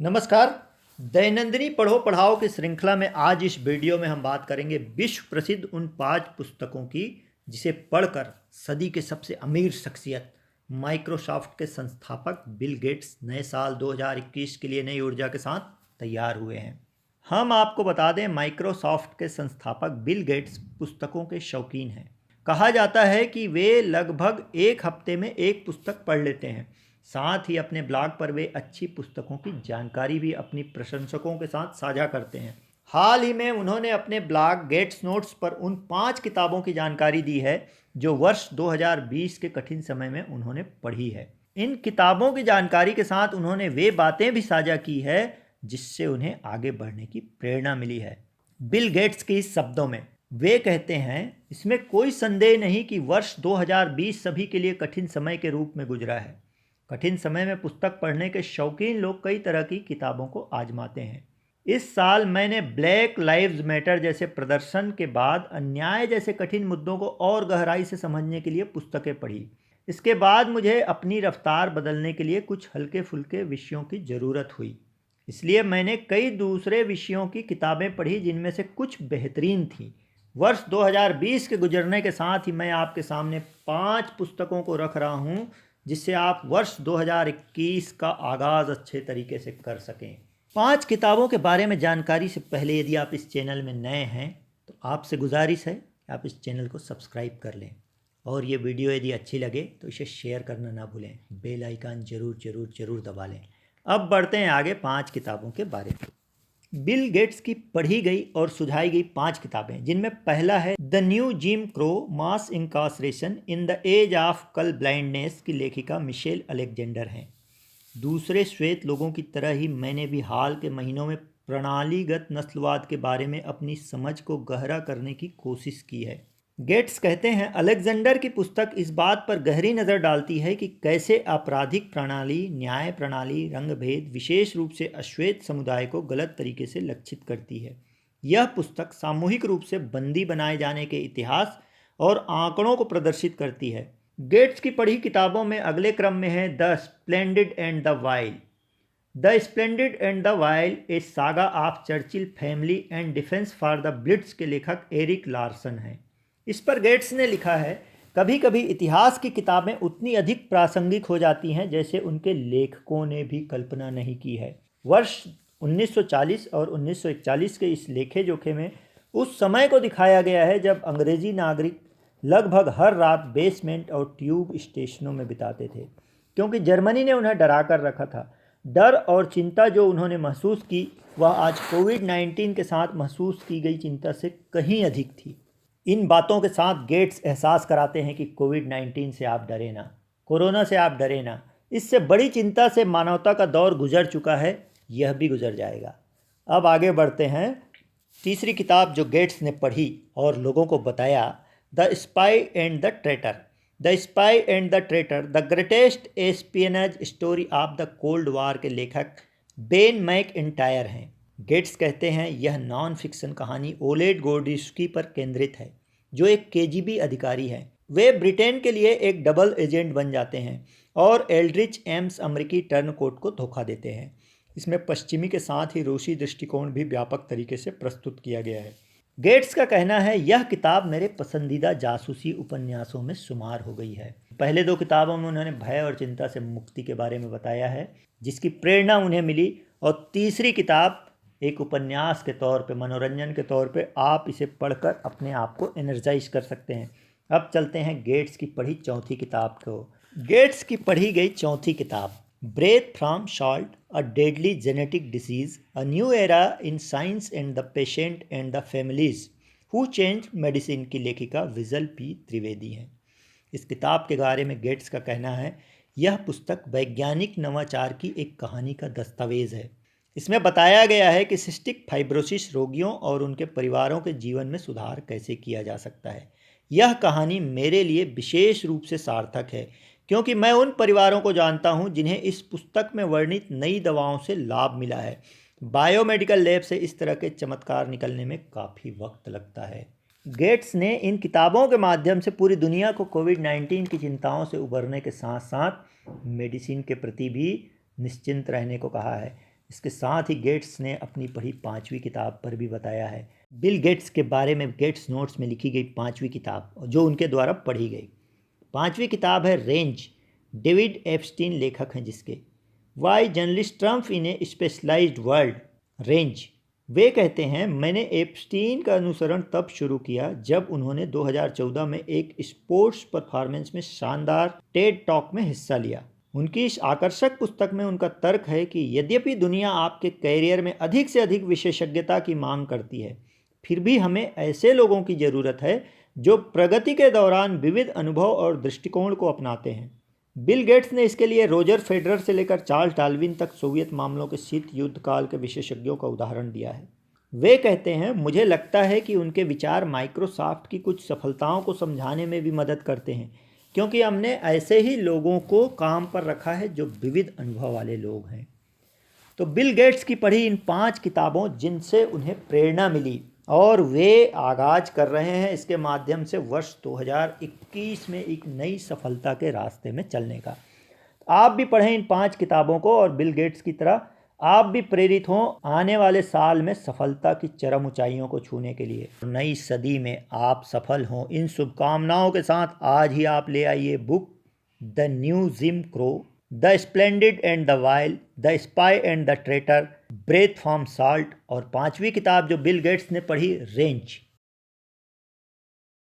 नमस्कार। दैनंदिनी पढ़ो पढ़ाओ की श्रृंखला में आज इस वीडियो में हम बात करेंगे विश्व प्रसिद्ध उन 5 पुस्तकों की जिसे पढ़कर सदी के सबसे अमीर शख्सियत माइक्रोसॉफ्ट के संस्थापक बिल गेट्स नए साल 2021 के लिए नई ऊर्जा के साथ तैयार हुए हैं। हम आपको बता दें, माइक्रोसॉफ्ट के संस्थापक बिल गेट्स पुस्तकों के शौकीन हैं। कहा जाता है कि वे लगभग एक हफ्ते में एक पुस्तक पढ़ लेते हैं। साथ ही अपने ब्लॉग पर वे अच्छी पुस्तकों की जानकारी भी अपनी प्रशंसकों के साथ साझा करते हैं। हाल ही में उन्होंने अपने ब्लॉग गेट्स नोट्स पर उन 5 किताबों की जानकारी दी है जो वर्ष 2020 के कठिन समय में उन्होंने पढ़ी है। इन किताबों की जानकारी के साथ उन्होंने वे बातें भी साझा की है जिससे उन्हें आगे बढ़ने की प्रेरणा मिली है। बिल गेट्स के इस शब्दों में वे कहते हैं, इसमें कोई संदेह नहीं कि वर्ष 2020 सभी के लिए कठिन समय के रूप में गुजरा है। कठिन समय में पुस्तक पढ़ने के शौकीन लोग कई तरह की किताबों को आजमाते हैं। इस साल मैंने ब्लैक लाइव्स मैटर जैसे प्रदर्शन के बाद अन्याय जैसे कठिन मुद्दों को और गहराई से समझने के लिए पुस्तकें पढ़ी। इसके बाद मुझे अपनी रफ्तार बदलने के लिए कुछ हल्के फुल्के विषयों की ज़रूरत हुई, इसलिए मैंने कई दूसरे विषयों की किताबें पढ़ी जिनमें से कुछ बेहतरीन थीं। वर्ष 2020 के गुजरने के साथ ही मैं आपके सामने 5 पुस्तकों को रख रहा हूँ जिससे आप वर्ष 2021 का आगाज़ अच्छे तरीके से कर सकें। 5 किताबों के बारे में जानकारी से पहले यदि आप इस चैनल में नए हैं तो आपसे गुजारिश है कि आप इस चैनल को सब्सक्राइब कर लें और ये वीडियो यदि अच्छी लगे तो इसे शेयर करना ना भूलें। बेल आइकन ज़रूर दबा लें। अब बढ़ते हैं आगे 5 किताबों के बारे में। बिल गेट्स की पढ़ी गई और सुझाई गई 5 किताबें, जिनमें पहला है the new Jim Crow mass incarceration in the age of colour blindness की लेखिका मिशेल अलेक्जेंडर हैं। दूसरे श्वेत लोगों की तरह ही मैंने भी हाल के महीनों में प्रणालीगत नस्लवाद के बारे में अपनी समझ को गहरा करने की कोशिश की है। गेट्स कहते हैं, अलेक्जेंडर की पुस्तक इस बात पर गहरी नज़र डालती है कि कैसे आपराधिक प्रणाली, न्याय प्रणाली, रंगभेद विशेष रूप से अश्वेत समुदाय को गलत तरीके से लक्षित करती है। यह पुस्तक सामूहिक रूप से बंदी बनाए जाने के इतिहास और आंकड़ों को प्रदर्शित करती है। गेट्स की पढ़ी किताबों में अगले क्रम में है the splendid and the wild. The splendid and the wild, A saga of Churchill family and defence for the Blitz के लेखक एरिक लार्सन हैं। इस पर गेट्स ने लिखा है, कभी कभी इतिहास की किताबें उतनी अधिक प्रासंगिक हो जाती हैं जैसे उनके लेखकों ने भी कल्पना नहीं की है। वर्ष 1940 और 1941 के इस लेखे जोखे में उस समय को दिखाया गया है जब अंग्रेजी नागरिक लगभग हर रात बेसमेंट और ट्यूब स्टेशनों में बिताते थे, क्योंकि जर्मनी ने उन्हें डरा कर रखा था। डर और चिंता जो उन्होंने महसूस की वह आज कोविड-19 के साथ महसूस की गई चिंता से कहीं अधिक थी। इन बातों के साथ गेट्स एहसास कराते हैं कि कोविड-19 से आप डरे ना, कोरोना से आप डरे ना, इससे बड़ी चिंता से मानवता का दौर गुजर चुका है, यह भी गुजर जाएगा। अब आगे बढ़ते हैं। तीसरी किताब जो गेट्स ने पढ़ी और लोगों को बताया, the spy and the traitor. The spy and the traitor, the greatest espionage story of the cold war के लेखक बेन मैकइंटायर हैं। गेट्स कहते हैं, यह नॉन फिक्शन कहानी ओलेड गोर्डिस्की पर केंद्रित है, जो एक केजीबी अधिकारी हैं। वे ब्रिटेन के लिए एक डबल एजेंट बन जाते हैं और एल्ड्रिच एम्स अमेरिकी टर्नकोट को धोखा देते हैं। इसमें पश्चिमी के साथ ही रूसी दृष्टिकोण भी व्यापक तरीके से प्रस्तुत किया गया है। गेट्स का कहना है, यह किताब मेरे पसंदीदा जासूसी उपन्यासों में शुमार हो गई है। पहले 2 किताबों में उन्होंने भय और चिंता से मुक्ति के बारे में बताया है जिसकी प्रेरणा उन्हें मिली, और तीसरी किताब एक उपन्यास के तौर पे, मनोरंजन के तौर पे आप इसे पढ़कर अपने आप को एनर्जाइज कर सकते हैं। अब चलते हैं गेट्स की पढ़ी चौथी किताब को। गेट्स की पढ़ी गई चौथी किताब, breath from salt, a deadly genetic disease, a new era in science and the patient and the families who change medicine की लेखिका विजल पी त्रिवेदी हैं। इस किताब के बारे में गेट्स का कहना है, यह पुस्तक वैज्ञानिक नवाचार की एक कहानी का दस्तावेज है। इसमें बताया गया है कि सिस्टिक फाइब्रोसिस रोगियों और उनके परिवारों के जीवन में सुधार कैसे किया जा सकता है। यह कहानी मेरे लिए विशेष रूप से सार्थक है क्योंकि मैं उन परिवारों को जानता हूं जिन्हें इस पुस्तक में वर्णित नई दवाओं से लाभ मिला है। बायोमेडिकल लैब से इस तरह के चमत्कार निकलने में काफ़ी वक्त लगता है। गेट्स ने इन किताबों के माध्यम से पूरी दुनिया को कोविड-19 की चिंताओं से उबरने के साथ साथ मेडिसिन के प्रति भी निश्चिंत रहने को कहा है। इसके साथ ही गेट्स ने अपनी पढ़ी 5वीं किताब पर भी बताया है। बिल गेट्स के बारे में गेट्स नोट्स में लिखी गई 5वीं किताब जो उनके द्वारा पढ़ी गई 5वीं किताब है रेंज। डेविड एप्स्टीन लेखक हैं जिसके। Why journalist Trump in a specialised world. Range. वे कहते हैं मैंने एप्स्टीन का अनुसरण तब शुरू किया जब उन्होंने 2014 में एक स्पोर्ट्स परफॉर्मेंस में शानदार टेड टॉक में हिस्सा लिया। उनकी इस आकर्षक पुस्तक में उनका तर्क है कि यद्यपि दुनिया आपके कैरियर में अधिक से अधिक विशेषज्ञता की मांग करती है, फिर भी हमें ऐसे लोगों की ज़रूरत है जो प्रगति के दौरान विविध अनुभव और दृष्टिकोण को अपनाते हैं। बिल गेट्स ने इसके लिए रोजर फेडरर से लेकर चार्ल्स डार्विन तक सोवियत मामलों के शीत युद्ध काल के विशेषज्ञों का उदाहरण दिया है। वे कहते हैं मुझे लगता है कि उनके विचार माइक्रोसॉफ्ट की कुछ सफलताओं को समझाने में भी मदद करते हैं, क्योंकि हमने ऐसे ही लोगों को काम पर रखा है जो विविध अनुभव वाले लोग हैं। तो बिल गेट्स की पढ़ी इन 5 किताबों जिनसे उन्हें प्रेरणा मिली और वे आगाज कर रहे हैं इसके माध्यम से वर्ष 2021 में एक नई सफलता के रास्ते में चलने का। आप भी पढ़ें इन 5 किताबों को और बिल गेट्स की तरह आप भी प्रेरित हों आने वाले साल में सफलता की चरम ऊंचाइयों को छूने के लिए। नई सदी में आप सफल हों, इन शुभकामनाओं के साथ आज ही आप ले आइए book the new Jim Crow, the splendid and the wild, the spy and the traitor, breath from salt और 5वीं किताब जो बिल गेट्स ने पढ़ी रेंज।